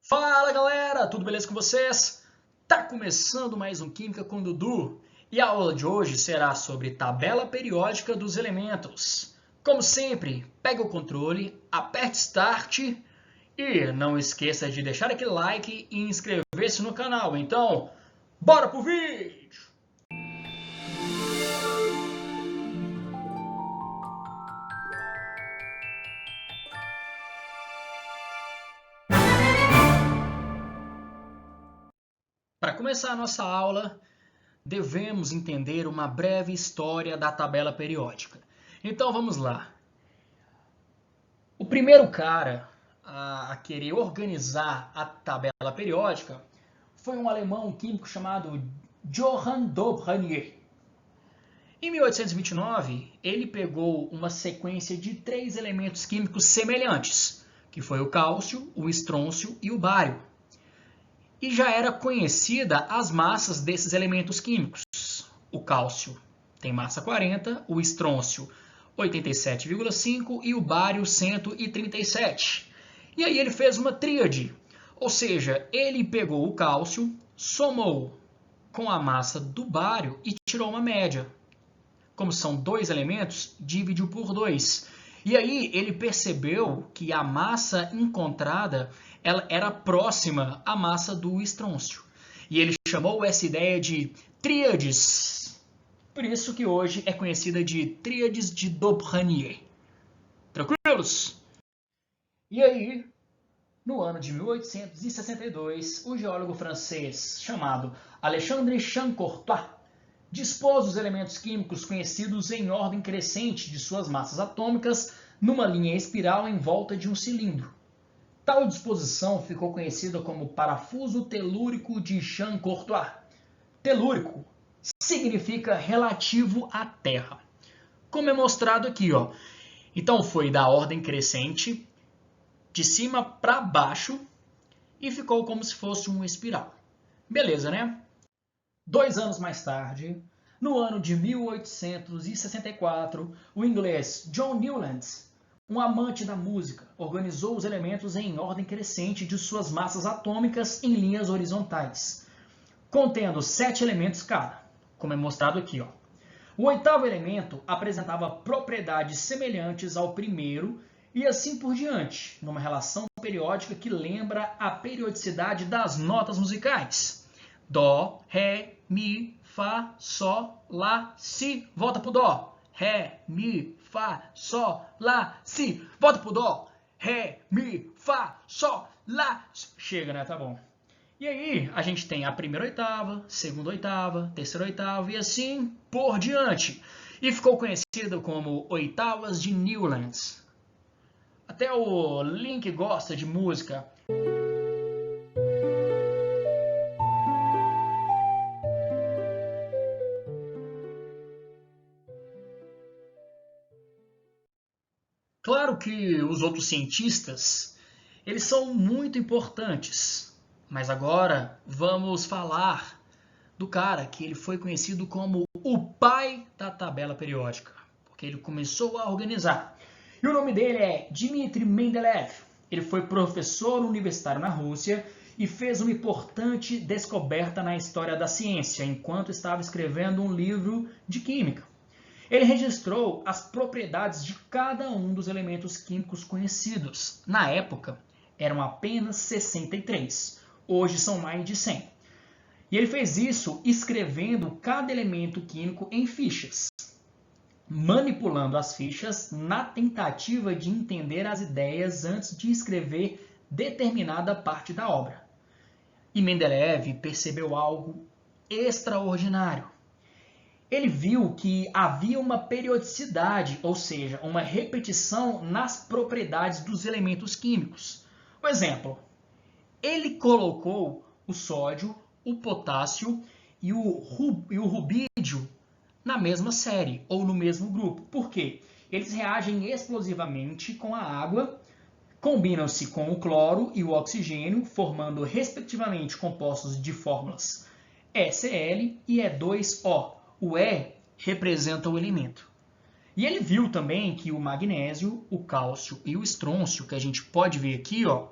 Fala galera, tudo beleza com vocês? Tá começando mais um Química com Dudu e a aula de hoje será sobre tabela periódica dos elementos. Como sempre, pegue o controle, aperte Start e não esqueça de deixar aquele like e inscrever-se no canal. Então, bora pro vídeo! Para começar a nossa aula, devemos entender uma breve história da tabela periódica. Então vamos lá. O primeiro cara a querer organizar a tabela periódica foi um alemão químico chamado Johann Dobrindt. Em 1829, ele pegou uma sequência de 3 elementos químicos semelhantes, que foi o cálcio, o estrôncio e o bário. E já era conhecida as massas desses elementos químicos. O cálcio tem massa 40, o estrôncio 87,5 e o bário 137. E aí ele fez uma tríade, ou seja, ele pegou o cálcio, somou com a massa do bário e tirou uma média. Como são 2 elementos, dividiu por 2. E aí ele percebeu que a massa encontrada ela era próxima à massa do estrôncio. E ele chamou essa ideia de tríades. Por isso que hoje é conhecida de tríades de Dobrindt. Tranquilos? E aí, no ano de 1862, o geólogo francês chamado Alexandre Champ-Courtois dispôs os elementos químicos conhecidos em ordem crescente de suas massas atômicas numa linha espiral em volta de um cilindro. Tal disposição ficou conhecida como parafuso telúrico de Champ-Courtois. Telúrico significa relativo à Terra, como é mostrado aqui, ó. Então foi da ordem crescente, de cima para baixo, e ficou como se fosse uma espiral. Beleza, né? 2 anos mais tarde, no ano de 1864, o inglês John Newlands, um amante da música, organizou os elementos em ordem crescente de suas massas atômicas em linhas horizontais, contendo 7 elementos cada, como é mostrado aqui, ó. O 8º elemento apresentava propriedades semelhantes ao primeiro e assim por diante, numa relação periódica que lembra a periodicidade das notas musicais. Dó, Ré, Mi, Fá, Sol, Lá, Si. Volta pro Dó. Ré, Mi, Fá, Sol, Lá, Si. Volta pro Dó. Ré, Mi, Fá, Sol, Lá. Chega, né? Tá bom. E aí a gente tem a primeira oitava, segunda oitava, terceira oitava e assim por diante. E ficou conhecido como oitavas de Newlands. Até o Link gosta de música. Claro que os outros cientistas, eles são muito importantes, mas agora vamos falar do cara que ele foi conhecido como o pai da tabela periódica, porque ele começou a organizar. E o nome dele é Dmitri Mendeleev. Ele foi professor universitário na Rússia e fez uma importante descoberta na história da ciência, enquanto estava escrevendo um livro de química. Ele registrou as propriedades de cada um dos elementos químicos conhecidos. Na época, eram apenas 63. Hoje são mais de 100. E ele fez isso escrevendo cada elemento químico em fichas, manipulando as fichas na tentativa de entender as ideias antes de escrever determinada parte da obra. E Mendeleev percebeu algo extraordinário. Ele viu que havia uma periodicidade, ou seja, uma repetição nas propriedades dos elementos químicos. Por exemplo, ele colocou o sódio, o potássio e o rubídio na mesma série, ou no mesmo grupo. Por quê? Eles reagem explosivamente com a água, combinam-se com o cloro e o oxigênio, formando respectivamente compostos de fórmulas ECl e E2O. O E representa o elemento. E ele viu também que o magnésio, o cálcio e o estrôncio, que a gente pode ver aqui, ó,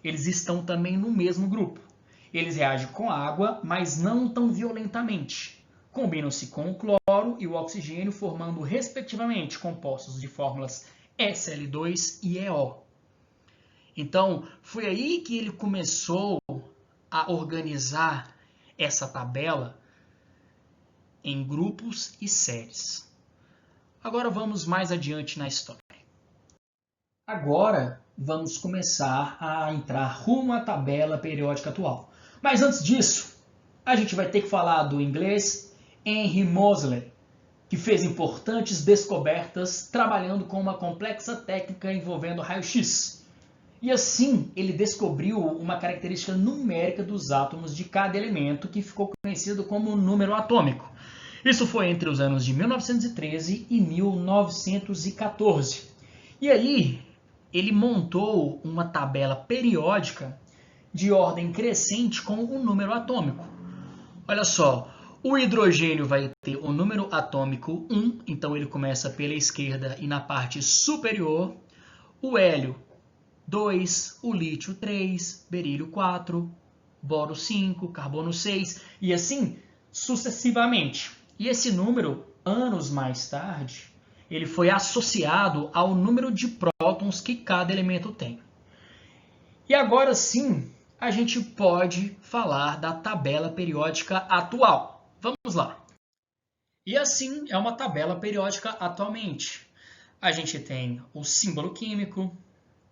eles estão também no mesmo grupo. Eles reagem com água, mas não tão violentamente. Combinam-se com o cloro e o oxigênio, formando, respectivamente, compostos de fórmulas SL2 e EO. Então, foi aí que ele começou a organizar essa tabela em grupos e séries. Agora vamos mais adiante na história. Agora vamos começar a entrar rumo à tabela periódica atual. Mas antes disso, a gente vai ter que falar do inglês Henry Moseley, que fez importantes descobertas trabalhando com uma complexa técnica envolvendo raio-x. E assim, ele descobriu uma característica numérica dos átomos de cada elemento que ficou conhecido como número atômico. Isso foi entre os anos de 1913 e 1914. E aí, ele montou uma tabela periódica de ordem crescente com o número atômico. Olha só, o hidrogênio vai ter o número atômico 1, então ele começa pela esquerda e na parte superior. O hélio 2, o lítio 3, berílio 4, boro 5, carbono 6 e assim sucessivamente. E esse número, anos mais tarde, ele foi associado ao número de prótons que cada elemento tem. E agora sim, a gente pode falar da tabela periódica atual. Vamos lá. E assim é uma tabela periódica atualmente. A gente tem o símbolo químico,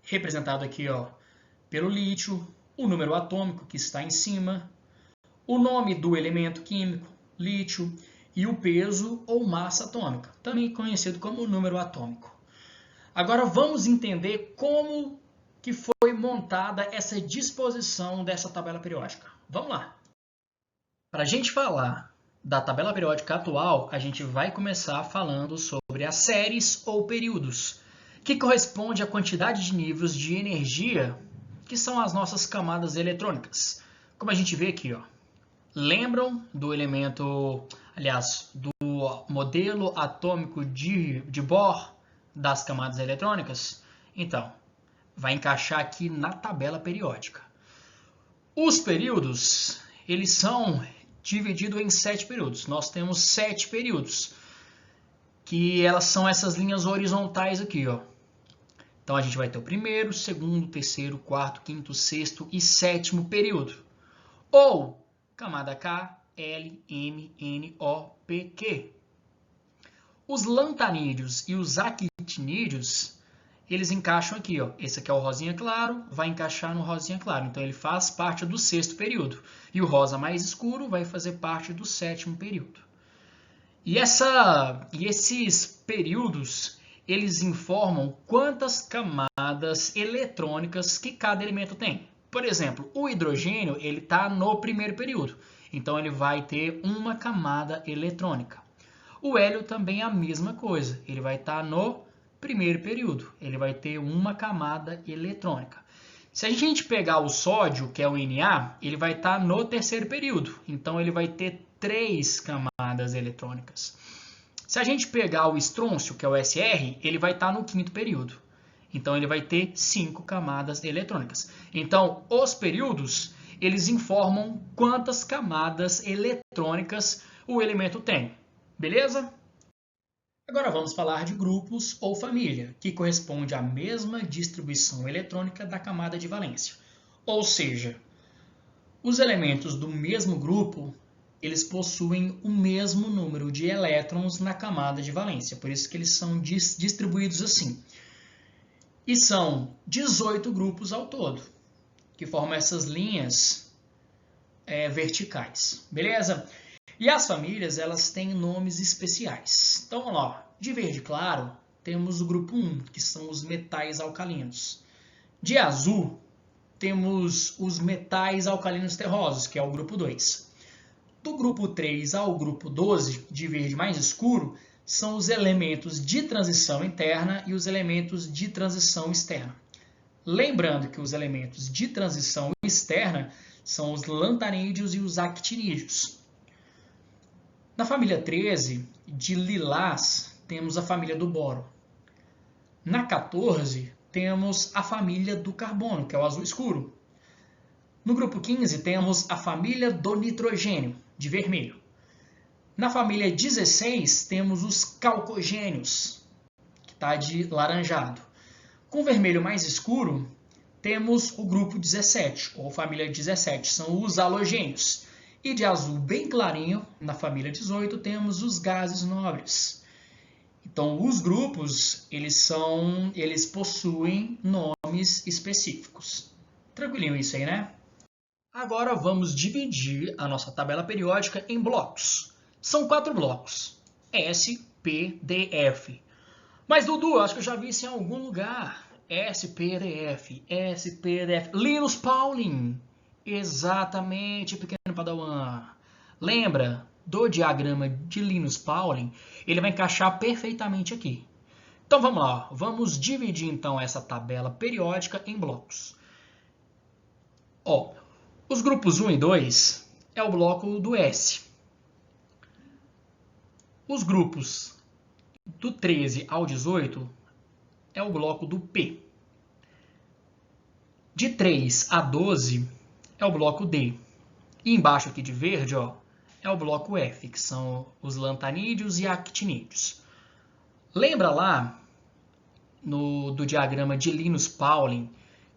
representado aqui pelo lítio, o número atômico que está em cima, o nome do elemento químico, lítio, e o peso ou massa atômica, também conhecido como número atômico. Agora vamos entender como que foi montada essa disposição dessa tabela periódica. Vamos lá! Para a gente falar da tabela periódica atual, a gente vai começar falando sobre as séries ou períodos, que corresponde à quantidade de níveis de energia que são as nossas camadas eletrônicas. Como a gente vê aqui, lembram do elemento, aliás, do modelo atômico de Bohr das camadas eletrônicas? Então, vai encaixar aqui na tabela periódica. Os períodos, eles são divididos em 7 períodos. Nós temos 7 períodos, que elas são essas linhas horizontais aqui, Então a gente vai ter o primeiro, segundo, terceiro, quarto, quinto, sexto e sétimo período. Ou camada K, L, M, N, O, P, Q. Os lantanídeos e os actinídeos, eles encaixam aqui, Esse aqui é o rosinha claro, vai encaixar no rosinha claro. Então ele faz parte do sexto período. E o rosa mais escuro vai fazer parte do sétimo período. E esses períodos, eles informam quantas camadas eletrônicas que cada elemento tem. Por exemplo, o hidrogênio está no primeiro período, então ele vai ter uma camada eletrônica. O hélio também é a mesma coisa, ele vai estar no primeiro período, ele vai ter uma camada eletrônica. Se a gente pegar o sódio, que é o Na, ele vai estar no terceiro período, então ele vai ter 3 camadas eletrônicas. Se a gente pegar o estrôncio, que é o Sr, ele vai estar no quinto período. Então, ele vai ter 5 camadas eletrônicas. Então, os períodos, eles informam quantas camadas eletrônicas o elemento tem. Beleza? Agora vamos falar de grupos ou família, que corresponde à mesma distribuição eletrônica da camada de valência. Ou seja, os elementos do mesmo grupo, eles possuem o mesmo número de elétrons na camada de valência. Por isso que eles são distribuídos assim. E são 18 grupos ao todo, que formam essas linhas verticais, beleza? E as famílias, elas têm nomes especiais. Então, vamos lá. De verde claro, temos o grupo 1, que são os metais alcalinos. De azul, temos os metais alcalinos terrosos, que é o grupo 2. Do grupo 3 ao grupo 12, de verde mais escuro, são os elementos de transição interna e os elementos de transição externa. Lembrando que os elementos de transição externa são os lantanídeos e os actinídeos. Na família 13, de lilás, temos a família do boro. Na 14, temos a família do carbono, que é o azul escuro. No grupo 15 temos a família do nitrogênio, de vermelho. Na família 16 temos os calcogênios, que está de laranjado. Com vermelho mais escuro, temos o grupo 17, ou família 17, são os halogênios. E de azul bem clarinho, na família 18, temos os gases nobres. Então, os grupos, eles possuem nomes específicos. Tranquilinho isso aí, né? Agora vamos dividir a nossa tabela periódica em blocos. São 4 blocos, S, P, D, F. Mas, Dudu, acho que eu já vi isso em algum lugar. S, P, D, F, S, P, D, F. Linus Pauling. Exatamente, pequeno padawan. Lembra do diagrama de Linus Pauling? Ele vai encaixar perfeitamente aqui. Então vamos lá, vamos dividir então essa tabela periódica em blocos. Ó, os grupos 1 e 2 é o bloco do S. Os grupos do 13 ao 18 é o bloco do P. De 3 a 12 é o bloco D. E embaixo aqui de verde, ó, é o bloco F, que são os lantanídeos e actinídeos. Lembra lá do diagrama de Linus Pauling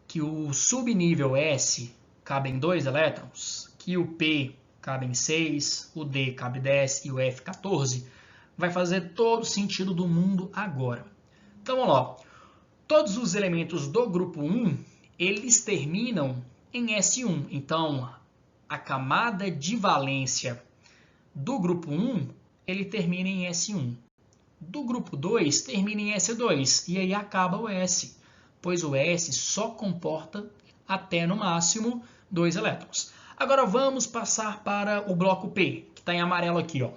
que o subnível S cabe em 2 elétrons, que o P cabe em 6, o D cabe 10 e o F 14? Vai fazer todo sentido do mundo agora. Então, vamos lá. Todos os elementos do grupo 1, eles terminam em S1. Então, a camada de valência do grupo 1, ele termina em S1. Do grupo 2, termina em S2. E aí acaba o S, pois o S só comporta até, no máximo, 2 elétrons. Agora vamos passar para o bloco P, que está em amarelo aqui, ó.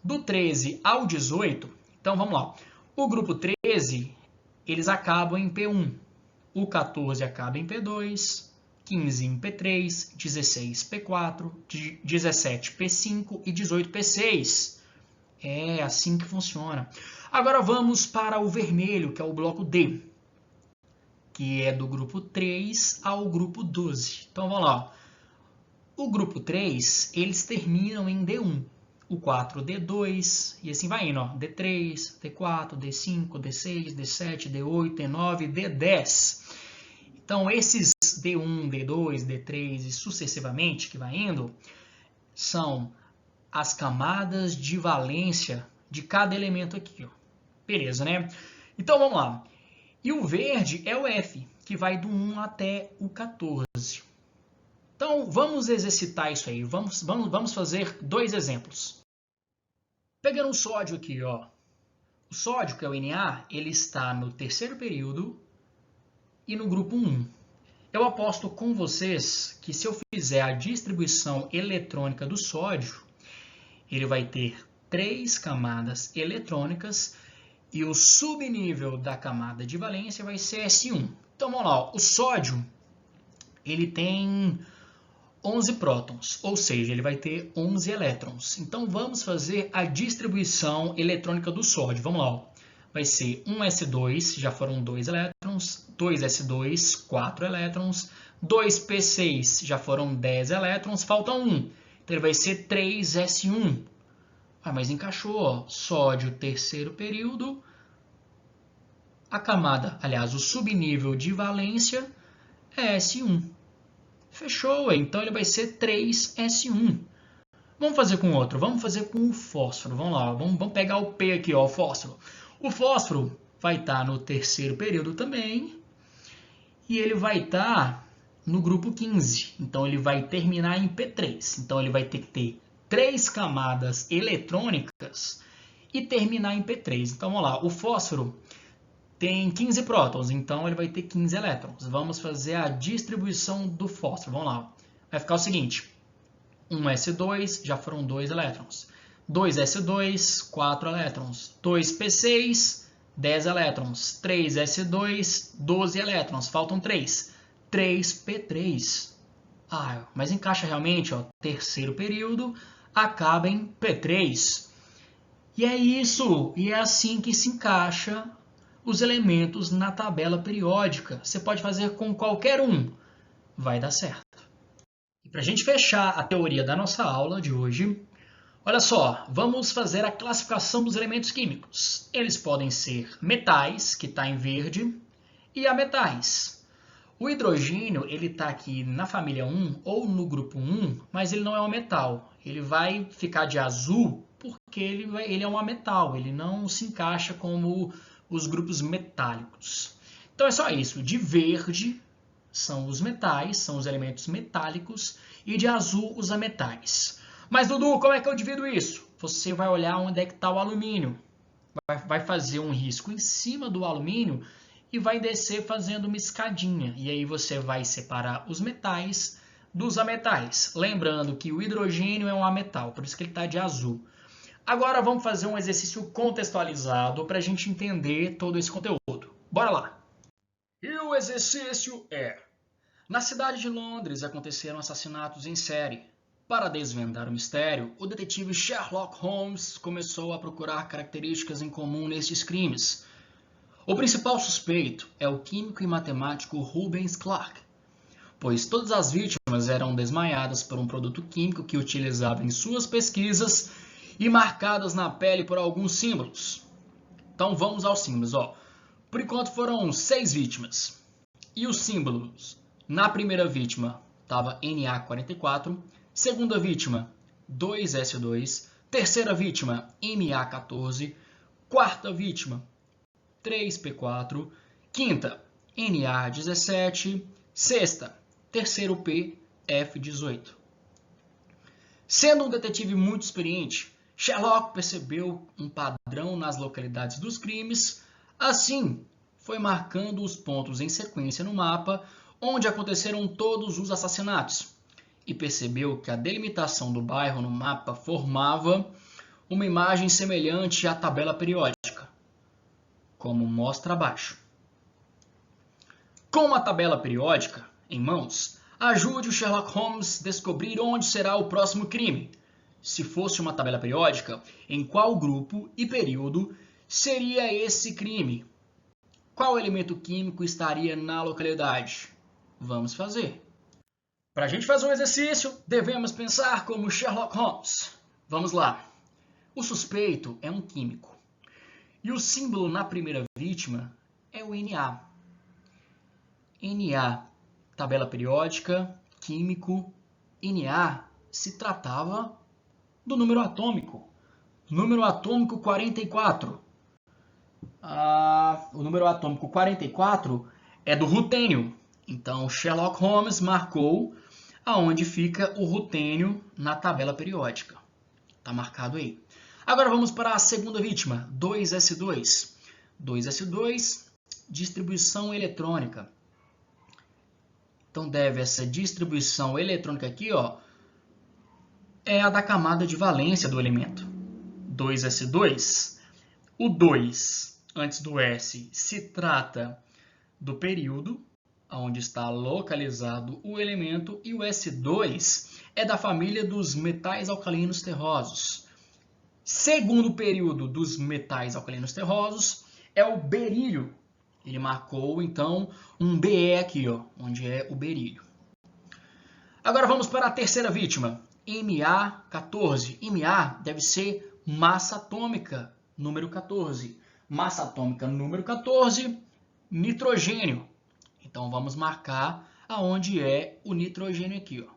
Do 13 ao 18, então vamos lá. O grupo 13, eles acabam em P1. O 14 acaba em P2, 15 em P3, 16 P4, 17 P5 e 18 P6. É assim que funciona. Agora vamos para o vermelho, que é o bloco D, que é do grupo 3 ao grupo 12. Então vamos lá. O grupo 3, eles terminam em D1. O 4, D2, e assim vai indo, ó. D3, D4, D5, D6, D7, D8, D9, D10. Então, esses D1, D2, D3 e sucessivamente que vai indo, são as camadas de valência de cada elemento aqui, ó. Beleza, né? Então, vamos lá. E o verde é o F, que vai do 1 até o 14. Então, vamos exercitar isso aí. Vamos fazer 2 exemplos. Pegando o sódio aqui, ó. O sódio, que é o Na, ele está no terceiro período e no grupo 1. Eu aposto com vocês que se eu fizer a distribuição eletrônica do sódio, ele vai ter 3 camadas eletrônicas e o subnível da camada de valência vai ser S1. Então, vamos lá. Ó. O sódio, ele tem 11 prótons, ou seja, ele vai ter 11 elétrons. Então, vamos fazer a distribuição eletrônica do sódio. Vamos lá. Ó. Vai ser 1s2, já foram 2 elétrons, 2s2, 4 elétrons, 2p6, já foram 10 elétrons, falta 1. Então, ele vai ser 3s1. Ah, mas encaixou, ó. Sódio, terceiro período. A camada, aliás, o subnível de valência é S1. Fechou, então ele vai ser 3s1. Vamos fazer com outro, vamos fazer com o fósforo. Vamos lá, vamos pegar o P aqui, ó, o fósforo. O fósforo vai estar no terceiro período também. E ele vai estar no grupo 15. Então ele vai terminar em P3. Então ele vai ter que ter 3 camadas eletrônicas e terminar em P3. Então vamos lá, o fósforo tem 15 prótons, então ele vai ter 15 elétrons. Vamos fazer a distribuição do fósforo. Vamos lá. Vai ficar o seguinte. 1s2, já foram 2 elétrons. 2s2, 4 elétrons. 2p6, 10 elétrons. 3s2, 12 elétrons. Faltam 3. 3p3. Ah, mas encaixa realmente, ó. Terceiro período, acaba em P3. E é isso. E é assim que se encaixa os elementos na tabela periódica. Você pode fazer com qualquer um. Vai dar certo. Para a gente fechar a teoria da nossa aula de hoje, olha só, vamos fazer a classificação dos elementos químicos. Eles podem ser metais, que está em verde, e ametais. O hidrogênio ele está aqui na família 1 ou no grupo 1, mas ele não é um metal. Ele vai ficar de azul porque ele é um ametal, ele não se encaixa como os grupos metálicos. Então é só isso, de verde são os metais, são os elementos metálicos, e de azul os ametais. Mas, Dudu, como é que eu divido isso? Você vai olhar onde é que está o alumínio. Vai fazer um risco em cima do alumínio e vai descer fazendo uma escadinha. E aí você vai separar os metais dos ametais. Lembrando que o hidrogênio é um ametal, por isso que ele está de azul. Agora vamos fazer um exercício contextualizado para a gente entender todo esse conteúdo. Bora lá! E o exercício é: na cidade de Londres aconteceram assassinatos em série. Para desvendar o mistério, o detetive Sherlock Holmes começou a procurar características em comum nestes crimes. O principal suspeito é o químico e matemático Rubens Clark, pois todas as vítimas eram desmaiadas por um produto químico que utilizava em suas pesquisas e marcadas na pele por alguns símbolos. Então vamos aos símbolos. Por enquanto foram 6 vítimas. E os símbolos? Na primeira vítima estava Na44, segunda vítima 2S2, terceira vítima Ma14, quarta vítima 3P4, quinta Na17, sexta terceiro P F18. Sendo um detetive muito experiente, Sherlock percebeu um padrão nas localidades dos crimes. Assim, foi marcando os pontos em sequência no mapa onde aconteceram todos os assassinatos e percebeu que a delimitação do bairro no mapa formava uma imagem semelhante à tabela periódica, como mostra abaixo. Com a tabela periódica em mãos, ajude o Sherlock Holmes a descobrir onde será o próximo crime. Se fosse uma tabela periódica, em qual grupo e período seria esse crime? Qual elemento químico estaria na localidade? Vamos fazer. Para a gente fazer um exercício, devemos pensar como Sherlock Holmes. Vamos lá. O suspeito é um químico. E o símbolo na primeira vítima é o Na. Na, tabela periódica, químico. Na se tratava do número atômico. Número atômico 44. O número atômico 44 é do rutênio. Então, Sherlock Holmes marcou aonde fica o rutênio na tabela periódica. Está marcado aí. Agora vamos para a segunda vítima, 2S2. 2S2, distribuição eletrônica. Então, essa distribuição eletrônica aqui, é a da camada de valência do elemento. 2S2. O 2, antes do S, se trata do período onde está localizado o elemento, e o S2 é da família dos metais alcalinos terrosos. Segundo período dos metais alcalinos terrosos é o berílio. Ele marcou, então, um BE aqui, onde é o berílio. Agora vamos para a terceira vítima, Ma14. Ma deve ser massa atômica, número 14. Massa atômica número 14, nitrogênio. Então vamos marcar aonde é o nitrogênio aqui.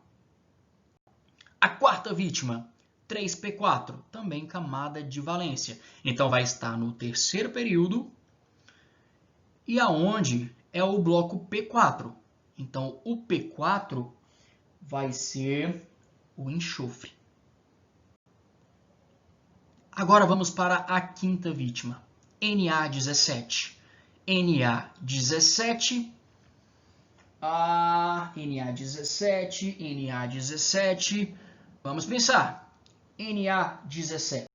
A quarta vítima, 3P4, também camada de valência. Então vai estar no terceiro período e aonde é o bloco P4. Então o P4 vai ser o enxofre. Agora vamos para a quinta vítima, Na17. Na17, Na17, Na17. Vamos pensar. Na17,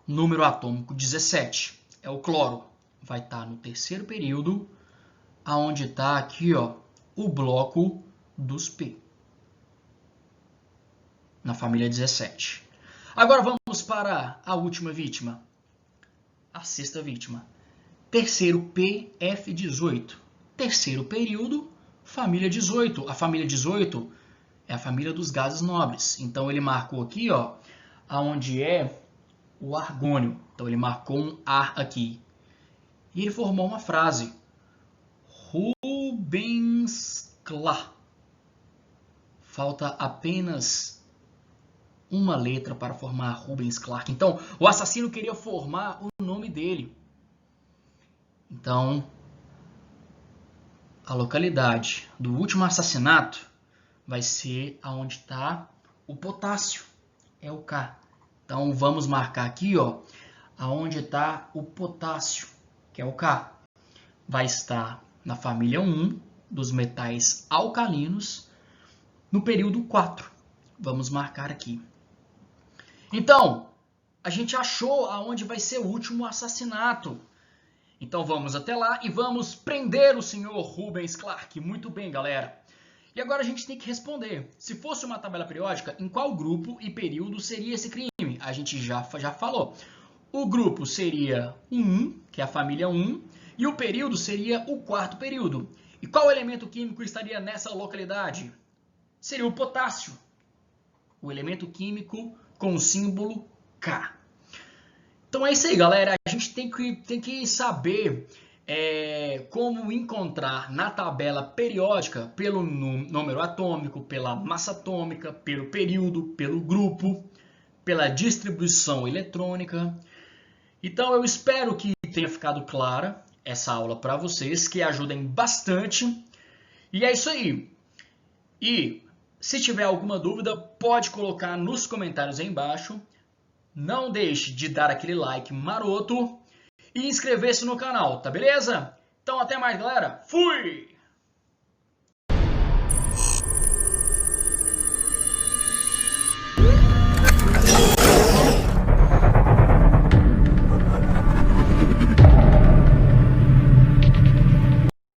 número atômico 17, é o cloro. Vai estar no terceiro período, aonde está aqui, o bloco dos P, na família 17. Agora vamos para a última vítima, a sexta vítima. Terceiro PF18, terceiro período, família 18. A família 18 é a família dos gases nobres. Então ele marcou aqui, ó, aonde é o argônio. Então ele marcou um ar aqui. E ele formou uma frase. Rubens Clark. Falta apenas uma letra para formar Rubens Clark. Então, o assassino queria formar o nome dele. Então, a localidade do último assassinato vai ser aonde está o potássio. É o K. Então, vamos marcar aqui, ó, aonde está o potássio, que é o K. Vai estar na família 1 dos metais alcalinos, no período 4. Vamos marcar aqui. Então, a gente achou aonde vai ser o último assassinato. Então vamos até lá e vamos prender o senhor Rubens Clark. Muito bem, galera. E agora a gente tem que responder. Se fosse uma tabela periódica, em qual grupo e período seria esse crime? A gente já falou. O grupo seria o 1, que é a família 1, e o período seria o 4º período. E qual elemento químico estaria nessa localidade? Seria o potássio, o elemento químico com o símbolo K. Então é isso aí, galera. A gente tem que saber como encontrar na tabela periódica pelo número atômico, pela massa atômica, pelo período, pelo grupo, pela distribuição eletrônica. Então eu espero que tenha ficado clara essa aula para vocês, que ajudem bastante. E é isso aí. E se tiver alguma dúvida, pode colocar nos comentários aí embaixo. Não deixe de dar aquele like maroto e inscrever-se no canal, tá beleza? Então até mais, galera. Fui!